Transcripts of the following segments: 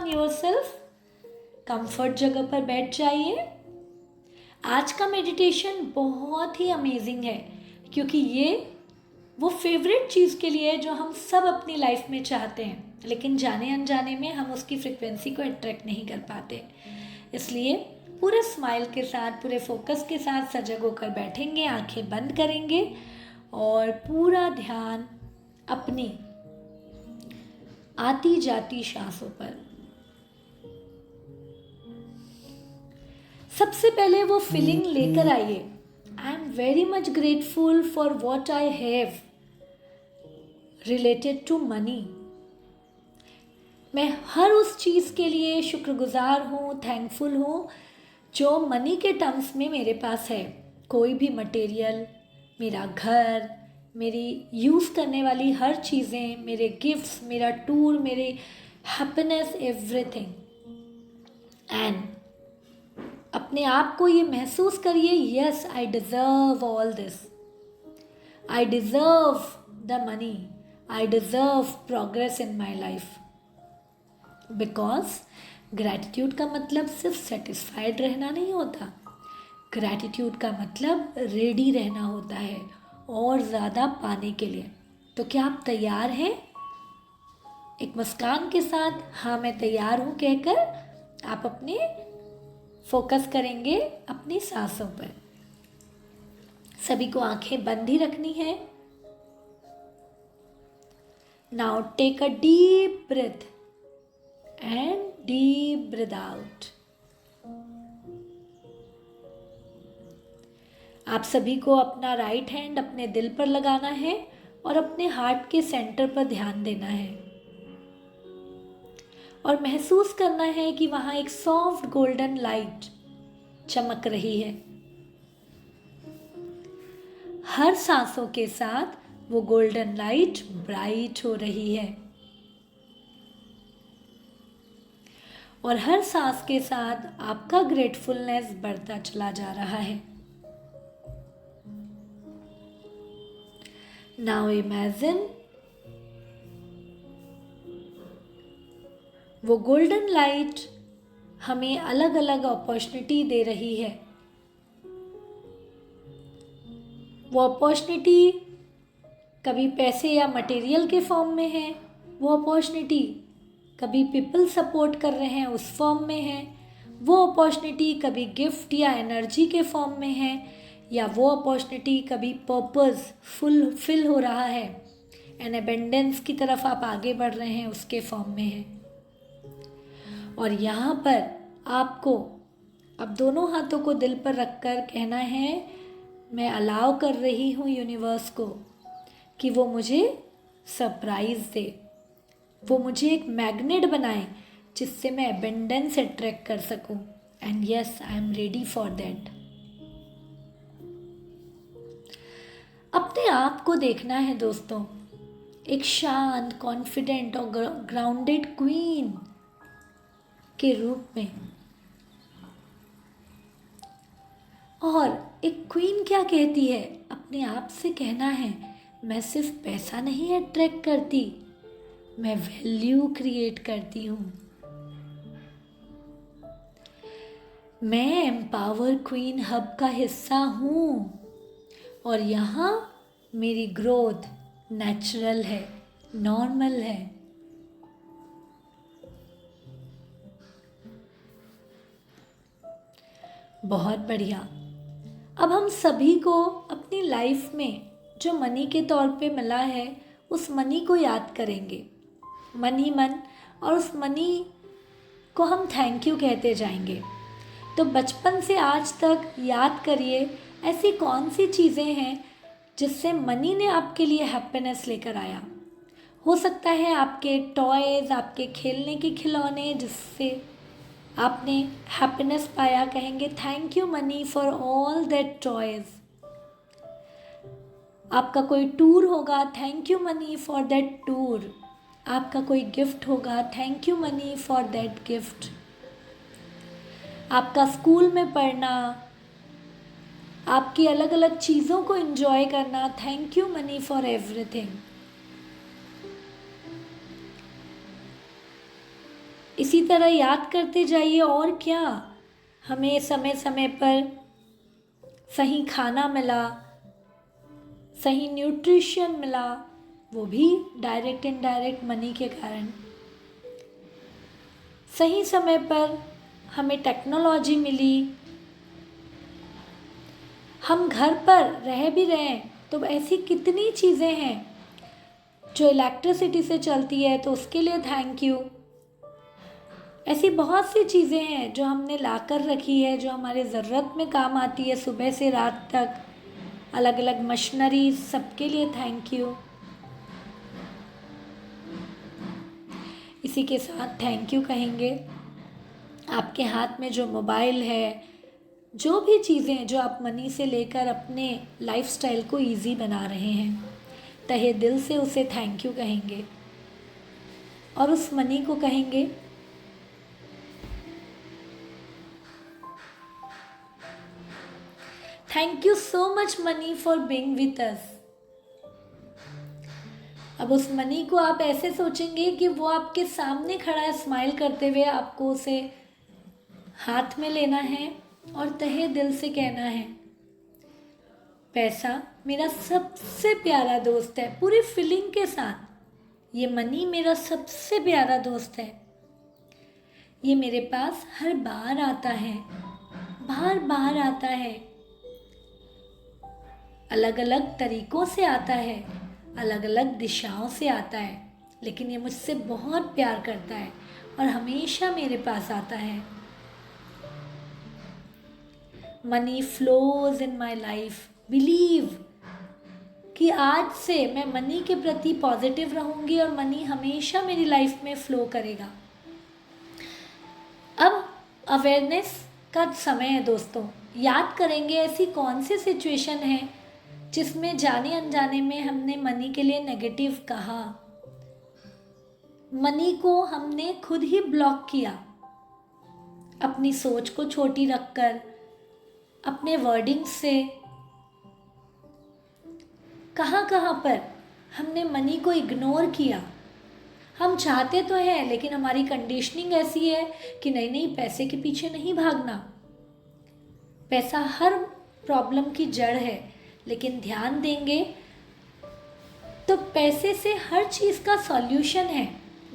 On yourself, comfort जगह पर बैठ जाइए। आज का मेडिटेशन बहुत ही अमेजिंग है, क्योंकि ये वो फेवरेट चीज़ के लिए है जो हम सब अपनी लाइफ में चाहते हैं, लेकिन जाने अनजाने में हम उसकी फ्रिक्वेंसी को अट्रैक्ट नहीं कर पाते। इसलिए पूरे स्माइल के साथ, पूरे फोकस के साथ सजग होकर बैठेंगे, आंखें बंद करेंगे और पूरा ध्यान अपनी आती जाती सांसों पर। सबसे पहले वो फीलिंग लेकर आइए, I am very much grateful for what I have related to money. मैं हर उस चीज़ के लिए शुक्रगुजार हूँ, थैंकफुल हूँ जो मनी के टर्म्स में मेरे पास है। कोई भी मटेरियल, मेरा घर, मेरी यूज़ करने वाली हर चीज़ें, मेरे गिफ्ट्स, मेरा टूर, मेरे हैप्पीनेस, एवरीथिंग। एंड अपने आप को ये महसूस करिए, yes I deserve all this, I deserve the money, I deserve progress in my life. Because gratitude का मतलब सिर्फ सेटिस्फाइड रहना नहीं होता, ग्रैटिट्यूड का मतलब रेडी रहना होता है और ज़्यादा पाने के लिए। तो क्या आप तैयार हैं? एक मुस्कान के साथ हाँ मैं तैयार हूँ कहकर आप अपने फोकस करेंगे अपनी सांसों पर। सभी को आंखें बंद ही रखनी है। Now take a deep breath and deep breath out. आप सभी को अपना राइट हैंड अपने दिल पर लगाना है और अपने हार्ट के सेंटर पर ध्यान देना है और महसूस करना है कि वहां एक सॉफ्ट गोल्डन लाइट चमक रही है। हर सांसों के साथ वो गोल्डन लाइट ब्राइट हो रही है और हर सांस के साथ आपका ग्रेटफुलनेस बढ़ता चला जा रहा है। नाउ इमेजिन वो गोल्डन लाइट हमें अलग अलग अपॉर्चुनिटी दे रही है। वो अपॉर्चुनिटी कभी पैसे या मटेरियल के फॉर्म में है, वो अपॉर्चुनिटी कभी पीपल सपोर्ट कर रहे हैं उस फॉर्म में है, वो अपॉर्चुनिटी कभी गिफ्ट या एनर्जी के फॉर्म में है, या वो अपॉर्चुनिटी कभी पर्पस फुलफिल हो रहा है एंड एबेंडेंस की तरफ आप आगे बढ़ रहे हैं उसके फॉर्म में है। और यहाँ पर आपको अब दोनों हाथों को दिल पर रखकर कहना है, मैं अलाउ कर रही हूँ यूनिवर्स को कि वो मुझे सरप्राइज दे, वो मुझे एक मैग्नेट बनाए जिससे मैं एबेंडेंस अट्रैक्ट कर सकूं। And yes I am ready for that. अपने आप को देखना है दोस्तों, एक शांत, कॉन्फिडेंट और ग्राउंडेड क्वीन के रूप में। और एक क्वीन क्या कहती है, अपने आप से कहना है, मैं सिर्फ पैसा नहीं अट्रैक्ट करती, मैं वैल्यू क्रिएट करती हूँ। मैं एम्पावर क्वीन हब का हिस्सा हूँ और यहाँ मेरी ग्रोथ नेचुरल है, नॉर्मल है। बहुत बढ़िया। अब हम सभी को अपनी लाइफ में जो मनी के तौर पे मिला है उस मनी को याद करेंगे मन ही मन, और उस मनी को हम थैंक यू कहते जाएंगे। तो बचपन से आज तक याद करिए ऐसी कौन सी चीज़ें हैं जिससे मनी ने आपके लिए हैप्पीनेस लेकर आया। हो सकता है आपके टॉयज़, आपके खेलने के खिलौने जिससे आपने हैप्पीनेस पाया। कहेंगे thank you money for all that toys. आपका कोई टूर होगा, thank you money for that tour. आपका कोई गिफ्ट होगा, thank you money for that gift. आपका स्कूल में पढ़ना, आपकी अलग अलग चीज़ों को एंजॉय करना, thank you money for everything. इसी तरह याद करते जाइए और क्या, हमें समय समय पर सही खाना मिला, सही न्यूट्रिशन मिला, वो भी डायरेक्ट इनडायरेक्ट मनी के कारण। सही समय पर हमें टेक्नोलॉजी मिली, हम घर पर रह भी रहे हैं तो ऐसी कितनी चीज़ें हैं जो इलेक्ट्रिसिटी से चलती है, तो उसके लिए थैंक यू। ऐसी बहुत सी चीज़ें हैं जो हमने ला कर रखी है, जो हमारे ज़रूरत में काम आती है सुबह से रात तक, अलग अलग मशीनरी, सबके लिए थैंक यू। इसी के साथ थैंक यू कहेंगे। आपके हाथ में जो मोबाइल है, जो भी चीज़ें जो आप मनी से लेकर अपने लाइफस्टाइल को इजी बना रहे हैं, तहे दिल से उसे थैंक यू कहेंगे और उस मनी को कहेंगे thank you so much money for being with us. अब उस मनी को आप ऐसे सोचेंगे कि वो आपके सामने खड़ा है स्माइल करते हुए, आपको उसे हाथ में लेना है और तहे दिल से कहना है पैसा मेरा सबसे प्यारा दोस्त है, पूरी फीलिंग के साथ। ये मनी मेरा सबसे प्यारा दोस्त है, ये मेरे पास हर बार आता है, बार बार आता है, अलग अलग तरीक़ों से आता है, अलग अलग दिशाओं से आता है, लेकिन ये मुझसे बहुत प्यार करता है और हमेशा मेरे पास आता है। Money flows in my life, believe कि आज से मैं मनी के प्रति पॉजिटिव रहूँगी और मनी हमेशा मेरी लाइफ में फ़्लो करेगा। अब अवेयरनेस का समय है दोस्तों। याद करेंगे ऐसी कौन सी सिचुएशन है जिसमें जाने अनजाने में हमने मनी के लिए नेगेटिव कहा, मनी को हमने खुद ही ब्लॉक किया, अपनी सोच को छोटी रखकर, अपने वर्डिंग से। कहाँ कहाँ पर हमने मनी को इग्नोर किया। हम चाहते तो हैं लेकिन हमारी कंडीशनिंग ऐसी है कि नहीं नहीं, पैसे के पीछे नहीं भागना, पैसा हर प्रॉब्लम की जड़ है। लेकिन ध्यान देंगे तो पैसे से हर चीज़ का सॉल्यूशन है,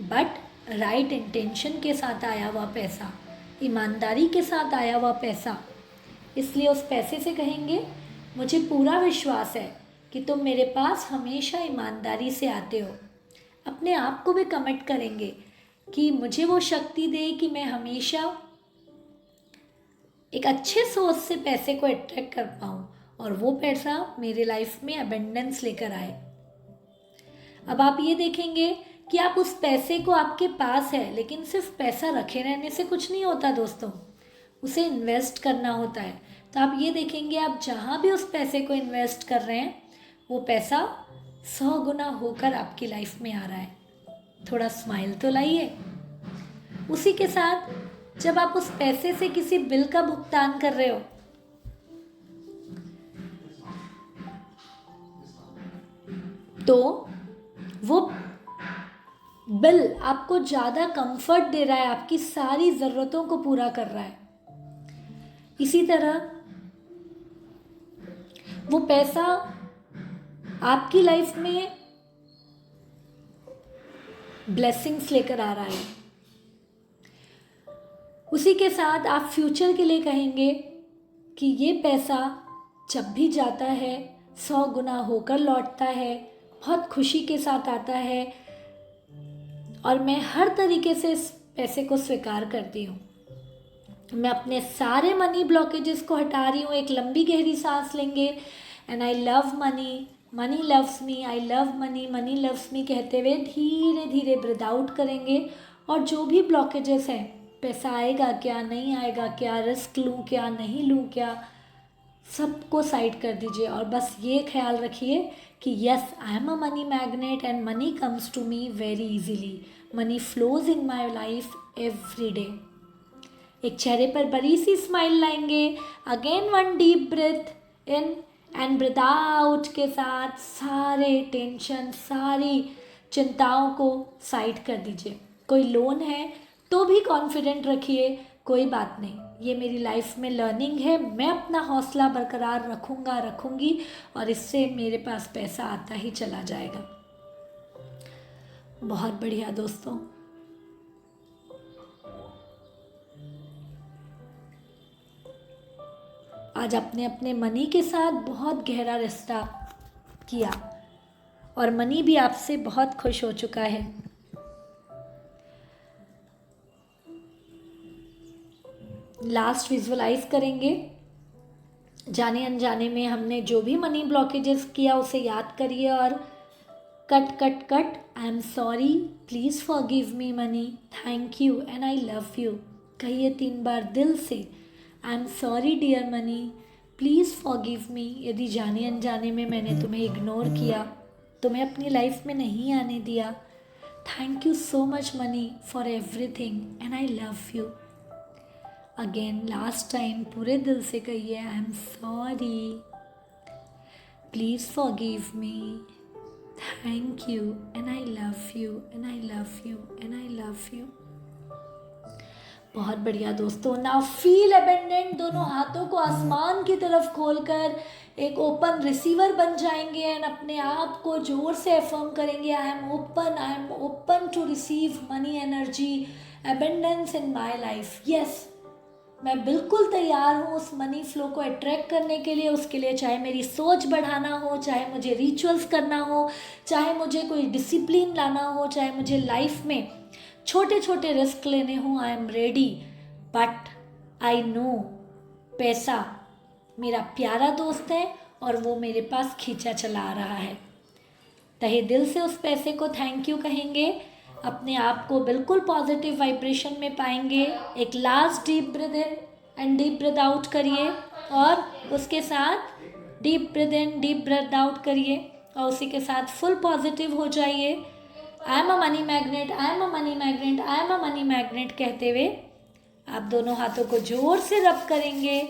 बट राइट इंटेंशन के साथ आया हुआ पैसा, ईमानदारी के साथ आया हुआ पैसा। इसलिए उस पैसे से कहेंगे मुझे पूरा विश्वास है कि तुम मेरे पास हमेशा ईमानदारी से आते हो। अपने आप को भी कमिट करेंगे कि मुझे वो शक्ति दे कि मैं हमेशा एक अच्छे सोच से पैसे को अट्रैक्ट कर पाऊँ और वो पैसा मेरे लाइफ में अबेंडेंस लेकर आए। अब आप ये देखेंगे कि आप उस पैसे को, आपके पास है लेकिन सिर्फ पैसा रखे रहने से कुछ नहीं होता दोस्तों, उसे इन्वेस्ट करना होता है। तो आप ये देखेंगे आप जहाँ भी उस पैसे को इन्वेस्ट कर रहे हैं वो पैसा 100 गुना होकर आपकी लाइफ में आ रहा है। थोड़ा स्माइल तो लाइए। उसी के साथ जब आप उस पैसे से किसी बिल का भुगतान कर रहे हो तो वो बिल आपको ज़्यादा कंफर्ट दे रहा है, आपकी सारी ज़रूरतों को पूरा कर रहा है। इसी तरह वो पैसा आपकी लाइफ में ब्लेसिंग्स लेकर आ रहा है। उसी के साथ आप फ्यूचर के लिए कहेंगे कि ये पैसा जब भी जाता है 100 गुना होकर लौटता है, बहुत खुशी के साथ आता है और मैं हर तरीके से इस पैसे को स्वीकार करती हूँ। मैं अपने सारे मनी ब्लॉकेजेस को हटा रही हूँ। एक लंबी गहरी सांस लेंगे and I love money, money loves me, I love money, money loves me कहते हुए धीरे धीरे ब्रीथ आउट करेंगे और जो भी ब्लॉकेजेस हैं, पैसा आएगा क्या, नहीं आएगा क्या, रिस्क लूँ क्या, नहीं लूँ क्या, सबको साइड कर दीजिए और बस ये ख्याल रखिए कि yes I am a money magnet and money comes to me very easily, money flows in my life every day. एक चेहरे पर बड़ी सी स्माइल लाएंगे। Again one deep breath in and breath out के साथ सारे टेंशन, सारी चिंताओं को साइड कर दीजिए। कोई लोन है तो भी कॉन्फिडेंट रखिए, कोई बात नहीं, ये मेरी लाइफ में लर्निंग है, मैं अपना हौसला बरकरार रखूँगी और इससे मेरे पास पैसा आता ही चला जाएगा। बहुत बढ़िया दोस्तों, आज आपने अपने मनी के साथ बहुत गहरा रिश्ता किया और मनी भी आपसे बहुत खुश हो चुका है। लास्ट विजुअलाइज करेंगे, जाने अनजाने में हमने जो भी मनी ब्लॉकेजेस किया उसे याद करिए और cut cut cut, I am sorry, please forgive me money, thank you and I love you. कहिए 3 बार दिल से, I am sorry dear money, please forgive me, यदि जाने अनजाने में मैंने तुम्हें इग्नोर किया, तुम्हें अपनी लाइफ में नहीं आने दिया। Thank you so much money for everything and I love you. Again last time पूरे दिल से कहिए, आई am sorry, please forgive me, thank you and I love you and I love you and I love you. बहुत बढ़िया दोस्तों, now feel abundant, दोनों हाथों को आसमान की तरफ खोलकर एक ओपन रिसीवर बन जाएंगे एंड अपने आप को जोर से अफर्म करेंगे, I am open to receive money energy abundance in my life. Yes, मैं बिल्कुल तैयार हूँ उस मनी फ्लो को अट्रैक्ट करने के लिए। उसके लिए चाहे मेरी सोच बढ़ाना हो, चाहे मुझे रिचुअल्स करना हो, चाहे मुझे कोई डिसिप्लिन लाना हो, चाहे मुझे लाइफ में छोटे छोटे रिस्क लेने हों, I am ready. But I know पैसा मेरा प्यारा दोस्त है और वो मेरे पास खींचा चला आ रहा है। तहे दिल से उस पैसे को थैंक यू कहेंगे, अपने आप को बिल्कुल पॉजिटिव वाइब्रेशन में पाएंगे। एक last deep breath in and deep breath out करिए और उसके साथ डीप ब्रीथ इन डीप ब्रीथ आउट करिए और उसी के साथ फुल पॉजिटिव हो जाइए। आई am a money magnet, I am a money magnet, I am a money magnet कहते हुए आप दोनों हाथों को जोर से रब करेंगे,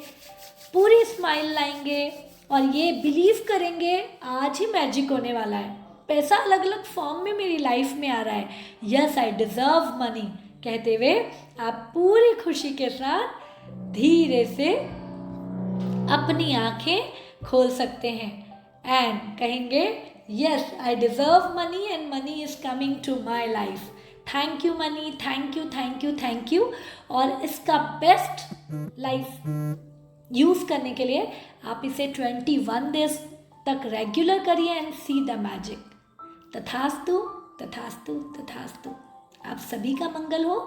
पूरी स्माइल लाएंगे और ये बिलीव करेंगे आज ही मैजिक होने वाला है, पैसा अलग अलग फॉर्म में मेरी लाइफ में आ रहा है। यस, आई डिजर्व मनी कहते हुए आप पूरी खुशी के साथ धीरे से अपनी आंखें खोल सकते हैं एंड कहेंगे, yes I deserve money and money is coming to my life. Thank you money, thank you thank you thank you. और इसका बेस्ट लाइफ यूज़ करने के लिए आप इसे 21 डेज तक रेगुलर करिए एंड सी द मैजिक। तथास्तु तथास्तु तथास्तु। आप सभी का मंगल हो,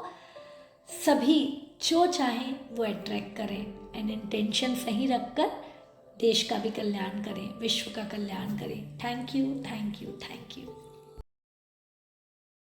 सभी जो चाहें वो अट्रैक्ट करें एंड इंटेंशन सही रखकर देश का भी कल्याण करें, विश्व का कल्याण करें। Thank you thank you thank you.